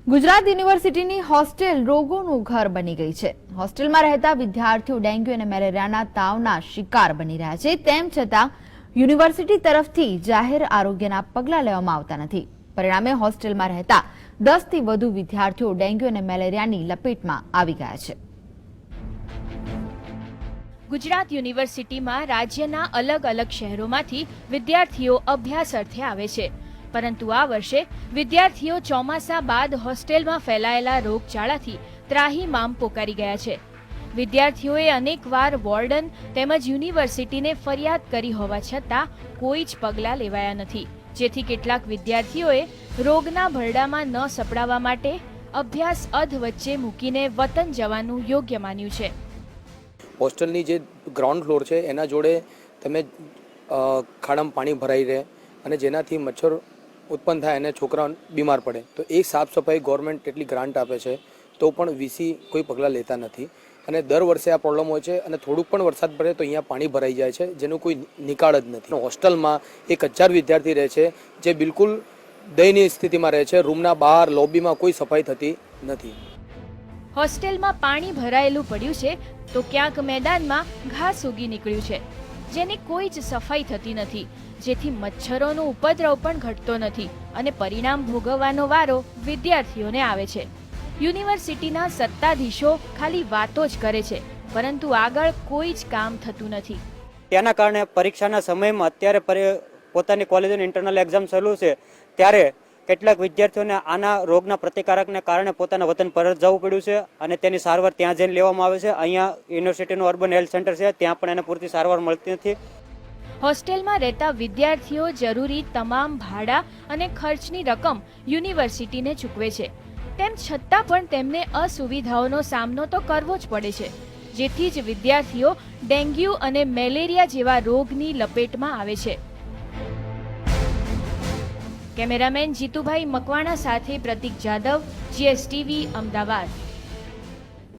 ગુજરાત યુનિવર્સિટીની હોસ્ટેલ રોગોનું ઘર બની ગઈ છે। હોસ્ટેલમાં રહેતા વિદ્યાર્થીઓ ડેન્ગ્યુ અને મેલેરિયાના તાવના શિકાર બની રહ્યા છે। તેમ છતાં યુનિવર્સિટી તરફથી જાહેર આરોગ્યના પગલાં લેવામાં આવતા નથી। પરિણામે હોસ્ટેલમાં રહેતા 10 થી વધુ વિદ્યાર્થીઓ ડેન્ગ્યુ અને મેલેરિયાની લપેટમાં આવી ગયા છે। ગુજરાત યુનિવર્સિટીમાં રાજ્યના અલગ અલગ શહેરોમાંથી વિદ્યાર્થીઓ અભ્યાસ અર્થે આવે છે, પરંતુ આ વર્ષે વિદ્યાર્થીઓ ચોમાસા બાદ હોસ્ટેલમાં ફેલાયેલા રોગચાળાથી ત્રાહિમામ પોકારી ગયા છે। વિદ્યાર્થીઓએ અનેકવાર વોર્ડન તેમજ યુનિવર્સિટીને ફરિયાદ કરી હોવા છતાં કોઈ જ પગલાં લેવાયા નથી, જેથી કેટલાક વિદ્યાર્થીઓએ રોગના ભરડામાં ન સપડાવવા માટે અભ્યાસ અધવચ્ચે મૂકીને વતન જવાનું યોગ્ય માન્યું છે। હોસ્ટેલની જે ગ્રાઉન્ડ ફ્લોર છે એના જોડે તમે ખાડામાં પાણી ભરાઈ રહે અને જેનાથી મચ્છર ઉત્પન્ન થાય અને છોકરા બીમાર પડે, તો એ સાફ સફાઈ ગવર્મેન્ટ એટલી ગ્રાન્ટ આપે છે તો પણ વીસી કોઈ પગલાં લેતા નથી અને દર વર્ષે આ પ્રોબ્લેમ હોય છે અને થોડુંક પણ વરસાદ પડે તો અહીંયા પાણી ભરાઈ જાય છે, જેનું કોઈ નિકાળ જ નથી। હોસ્ટેલમાં 1000 વિદ્યાર્થી રહે છે જે બિલકુલ દયનીય સ્થિતિમાં રહે છે। રૂમના બહાર લોબીમાં કોઈ સફાઈ થતી નથી। હોસ્ટેલમાં પાણી ભરાયેલું પડ્યું છે તો ક્યાંક મેદાનમાં ઘાસ ઉગી નીકળ્યું છે, જેની કોઈ જ સફાઈ થતી નથી, જેથી મચ્છરોનો ઉપદ્રવ પણ ઘટતો નથી અને પરિણામ ભોગવવાનો વારો વિદ્યાર્થીઓને આવે છે। યુનિવર્સિટીના સત્તાધીશો ખાલી વાતો જ કરે છે, પરંતુ આગળ કોઈ જ કામ થતું નથી। તેના કારણે પરીક્ષાના સમયમાં અત્યારે પોતાની કોલેજની ઇન્ટરનલ એક્ઝામ ચાલુ છે ત્યારે કેટલાક વિદ્યાર્થીઓને આના રોગના પ્રતિકારકને કારણે પોતાના વતન પરત જવું પડ્યું છે અને તેની સારવાર ત્યાં જઈને લેવામાં આવે છે। અહીંયા યુનિવર્સિટીનું અર્બન હેલ્થ સેન્ટર છે, ત્યાં પણ એને પૂરતી સારવાર મળતી નથી। હોસ્ટેલમાં રહેતા વિદ્યાર્થીઓ જરૂરી તમામ ભાડા અને ખર્ચની રકમ યુનિવર્સિટીને ચૂકવે છે, તેમ છતાં પણ તેમને અસુવિધાઓનો સામનો તો કરવો જ પડે છે, જેથી જ વિદ્યાર્થીઓ ડેન્ગ્યુ અને મેલેરિયા જેવા રોગની લપેટમાં આવે છે। કેમેરામેન જીતુભાઈ મકવાણા સાથે પ્રતીક જાદવ, GSTV, અમદાવાદ।